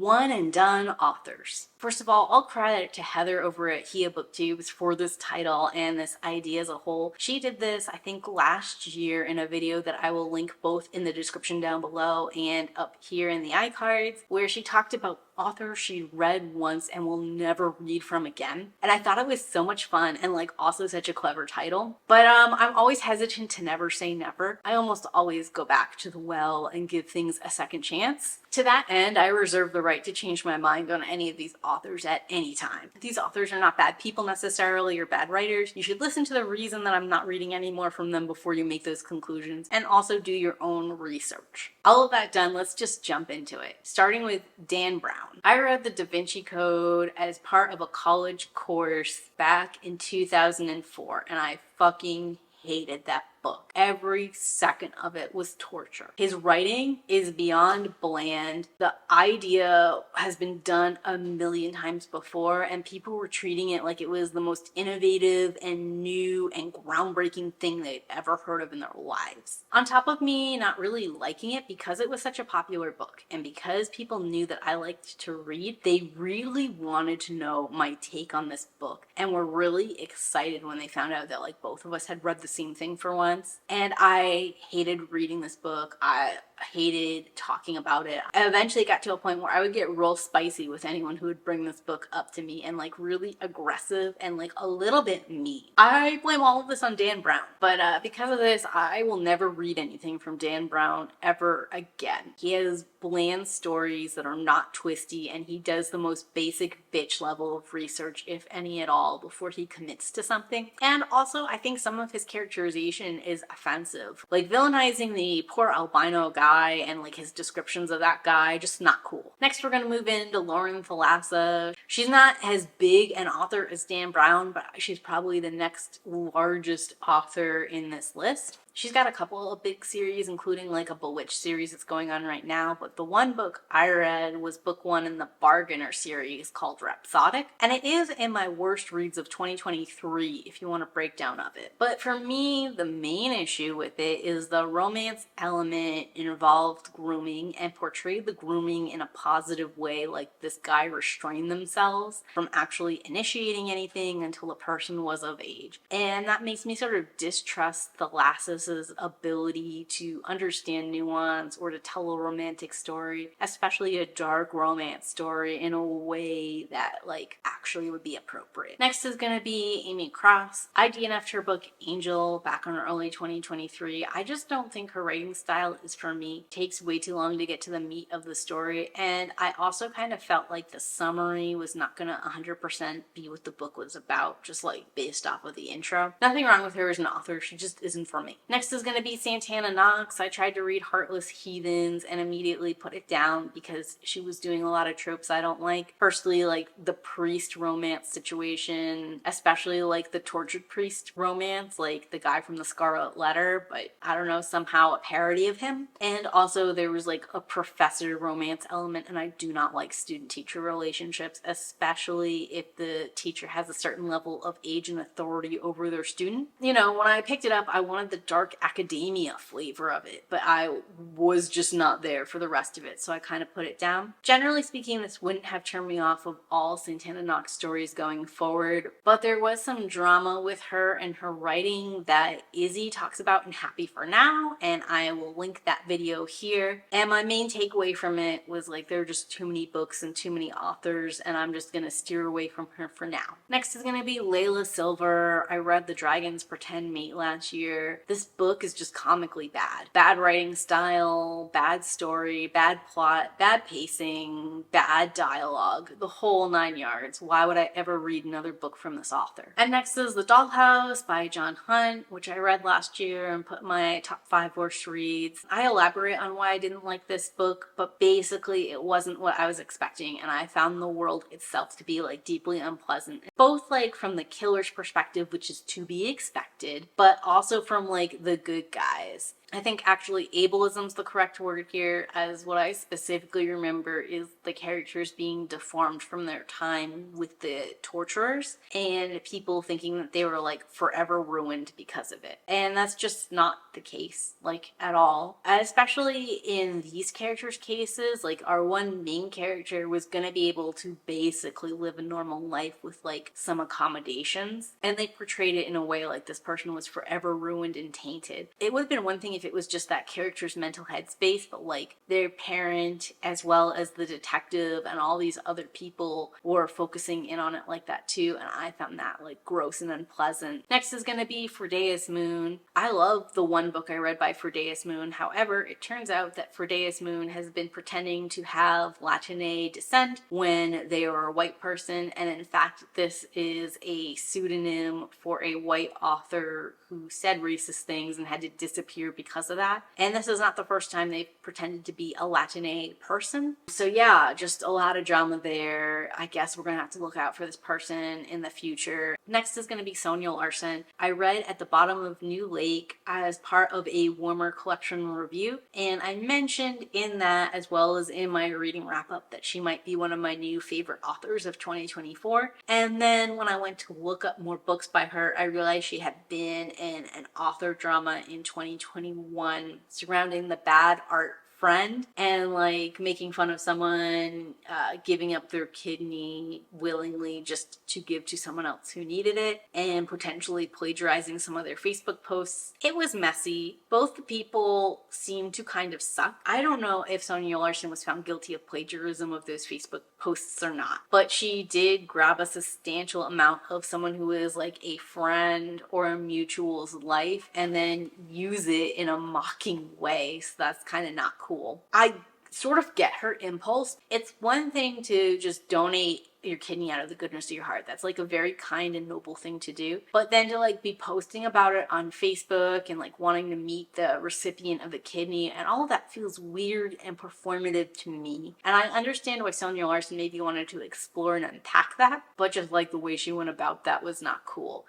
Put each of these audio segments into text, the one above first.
one and done authors. First of all credit to Heather over at Hia Booktubes for this title and this idea as a whole. She did this, I think, last year in a video that I will link both in the description down below and up here in the iCards, where she talked about authors she read once and will never read from again. And I thought it was so much fun and like also such a clever title. But I'm always hesitant to never say never. I almost always go back to the well and give things a second chance. To that end, I reserve the right to change my mind on any of these authors at any time. These authors are not bad people necessarily or bad writers. You should listen to the reason that I'm not reading any more from them before you make those conclusions, and also do your own research. All of that done, let's just jump into it. Starting with Dan Brown. I read the Da Vinci Code as part of a college course back in 2004, and I fucking hated that book. Every second of it was torture. His writing is beyond bland. The idea has been done a million times before, and people were treating it like it was the most innovative and new and groundbreaking thing they'd ever heard of in their lives. On top of me not really liking it because it was such a popular book, and because people knew that I liked to read, they really wanted to know my take on this book and were really excited when they found out that like both of us had read the same thing for once. And I hated reading this book. I hated talking about it. I eventually got to a point where I would get real spicy with anyone who would bring this book up to me, and like really aggressive and like a little bit mean. I blame all of this on Dan Brown, but because of this, I will never read anything from Dan Brown ever again. He has bland stories that are not twisty, and he does the most basic bitch level of research, if any at all, before he commits to something. And also, I think some of his characterization is offensive. Like villainizing the poor albino guy and like his descriptions of that guy, just not cool. Next, we're gonna move into Lauren Thalassa. She's not as big an author as Dan Brown, but she's probably the next largest author in this list. She's got a couple of big series, including like a Bewitched series that's going on right now, but the one book I read was book one in the Bargainer series called Rhapsodic, and it is in my worst reads of 2023 if you want a breakdown of it. But for me, the main issue with it is the romance element involved grooming and portrayed the grooming in a positive way, like this guy restrained themselves from actually initiating anything until a person was of age. And that makes me sort of distrust Thalassa's ability to understand nuance or to tell a romantic story, especially a dark romance story, in a way that like actually would be appropriate. Next is gonna be Amy Cross. I DNF'd her book Angel back in early 2023. I just don't think her writing style is for me. It takes way too long to get to the meat of the story, and I also kind of felt like the summary was not gonna 100% be what the book was about, just like based off of the intro. Nothing wrong with her as an author, she just isn't for me. Next is going to be Santana Knox. I tried to read Heartless Heathens and immediately put it down because she was doing a lot of tropes I don't like. Firstly, like the priest romance situation, especially like the tortured priest romance, like the guy from the Scarlet Letter, but I don't know, somehow a parody of him. And also there was like a professor romance element, and I do not like student-teacher relationships, especially if the teacher has a certain level of age and authority over their student. You know, when I picked it up, I wanted the dark academia flavor of it, but I was just not there for the rest of it, so I kind of put it down. Generally speaking, this wouldn't have turned me off of all Santana Knox stories going forward, but there was some drama with her and her writing that Izzy talks about in Happy for Now, and I will link that video here. And my main takeaway from it was like there are just too many books and too many authors, and I'm just gonna steer away from her for now. Next is gonna be Layla Silver. I read The Dragon's Pretend Mate last year. This book is just comically bad. Bad writing style, bad story, bad plot, bad pacing, bad dialogue, the whole 9 yards. Why would I ever read another book from this author? And next is The Dollhouse by John Hunt, which I read last year and put in my top 5 worst reads. I elaborate on why I didn't like this book, but basically it wasn't what I was expecting, and I found the world itself to be like deeply unpleasant. Both like from the killer's perspective, which is to be expected, but also from like the good guys. I think actually ableism's the correct word here, as what I specifically remember is the characters being deformed from their time with the torturers and people thinking that they were like forever ruined because of it. And that's just not the case, like at all. Especially in these characters' cases, like our one main character was gonna be able to basically live a normal life with like some accommodations, and they portrayed it in a way like this person was forever ruined and tainted. It would have been one thing if it was just that character's mental headspace, but like their parent as well as the detective and all these other people were focusing in on it like that too, and I found that like gross and unpleasant. Next is gonna be Friedeus Moon. I love the one book I read by Friedeus Moon. However, it turns out that Friedeus Moon has been pretending to have Latine descent when they are a white person, and in fact this is a pseudonym for a white author who said racist things and had to disappear because of that. And this is not the first time they've pretended to be a Latine person. So yeah, just a lot of drama there. I guess we're gonna have to look out for this person in the future. Next is gonna be Sonia Larson. I read At the Bottom of New Lake as part of a Warmer Collection review, and I mentioned in that, as well as in my reading wrap-up, that she might be one of my new favorite authors of 2024. And then when I went to look up more books by her, I realized she had been in an author drama in 2021 surrounding the bad art friend and like making fun of someone giving up their kidney willingly just to give to someone else who needed it, and potentially plagiarizing some of their Facebook posts. It was messy. Both the people seemed to kind of suck. I don't know if Sonia Larson was found guilty of plagiarism of those Facebook posts or not, but she did grab a substantial amount of someone who is like a friend or a mutual's life and then use it in a mocking way. So that's kind of not cool. I sort of get her impulse. It's one thing to just donate your kidney out of the goodness of your heart. That's like a very kind and noble thing to do. But then to like be posting about it on Facebook and like wanting to meet the recipient of the kidney and all of that feels weird and performative to me. And I understand why Sonia Larson maybe wanted to explore and unpack that, but just like the way she went about that was not cool.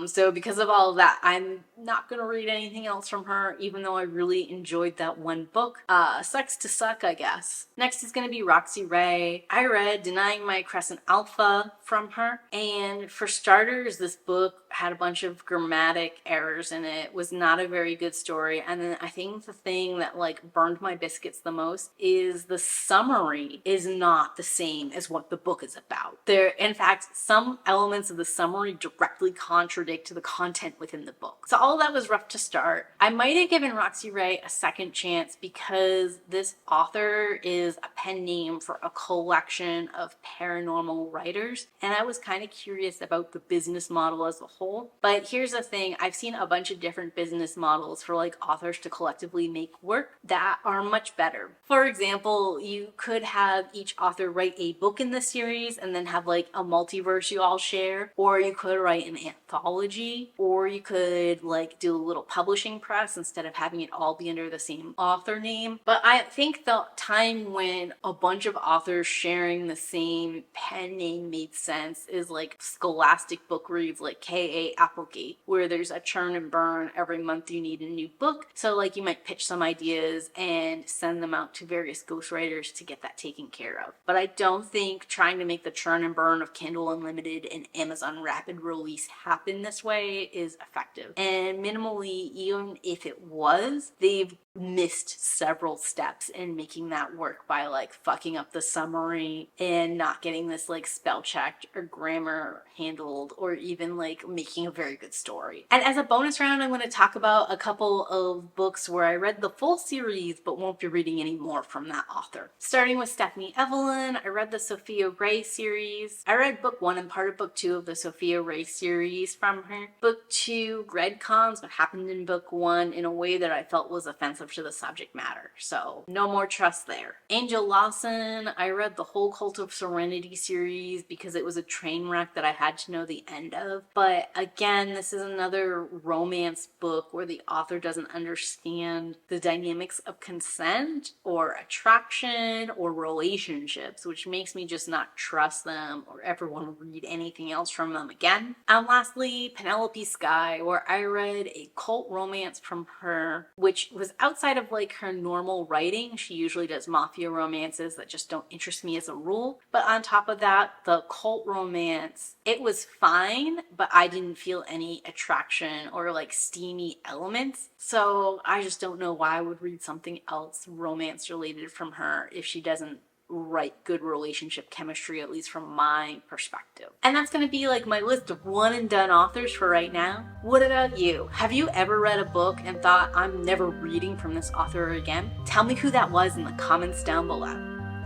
So because of all of that, I'm not gonna read anything else from her, even though I really enjoyed that one book. Sucks to suck, I guess. Next is gonna be Roxy Ray. I read Denying My Crescent Alpha from her, and for starters, this book had a bunch of grammatic errors in it, was not a very good story, and then I think the thing that like burned my biscuits the most is the summary is not the same as what the book is about. In fact, some elements of the summary directly contradict the content within the book. So all that was rough to start. I might have given Roxy Ray a second chance because this author is a pen name for a collection of paranormal writers, and I was kind of curious about the business model as a whole. But here's the thing, I've seen a bunch of different business models for like authors to collectively make work that are much better. For example, you could have each author write a book in the series and then have like a multiverse you all share, or you could write an anthology, or you could like do a little publishing press instead of having it all be under the same author name. But I think the time when a bunch of authors sharing the same pen name made sense is like Scholastic book reads like K.A. Applegate, where there's a churn and burn every month you need a new book. So like you might pitch some ideas and send them out to various ghostwriters to get that taken care of. But I don't think trying to make the churn and burn of Kindle Unlimited and Amazon Rapid Release happen this way is effective. And minimally, even if it was, they've missed several steps in making that work by like fucking up the summary and not getting this like spell checked or grammar handled or even like making a very good story. And as a bonus round, I'm going to talk about a couple of books where I read the full series but won't be reading any more from that author. Starting with Stephanie Evelyn, I read the Sophia Ray series. I read book 1 and part of book 2 of the Sophia Ray series from her. Book 2 retcons what happened in book 1 in a way that I felt was offensive insensitive to the subject matter. So no more trust there. Angel Lawson, I read the whole Cult of Serenity series because it was a train wreck that I had to know the end of. But again, this is another romance book where the author doesn't understand the dynamics of consent or attraction or relationships, which makes me just not trust them or ever want to read anything else from them again. And lastly, Penelope Sky, where I read a cult romance from her, which was outside of like her normal writing. She usually does mafia romances that just don't interest me as a rule. But on top of that, the cult romance, it was fine, but I didn't feel any attraction or like steamy elements. So I just don't know why I would read something else romance related from her if she doesn't write good relationship chemistry, at least from my perspective. And that's going to be like my list of one and done authors for right now. What about you? Have you ever read a book and thought, I'm never reading from this author again? Tell me who that was in the comments down below.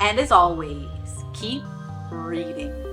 And as always, keep reading.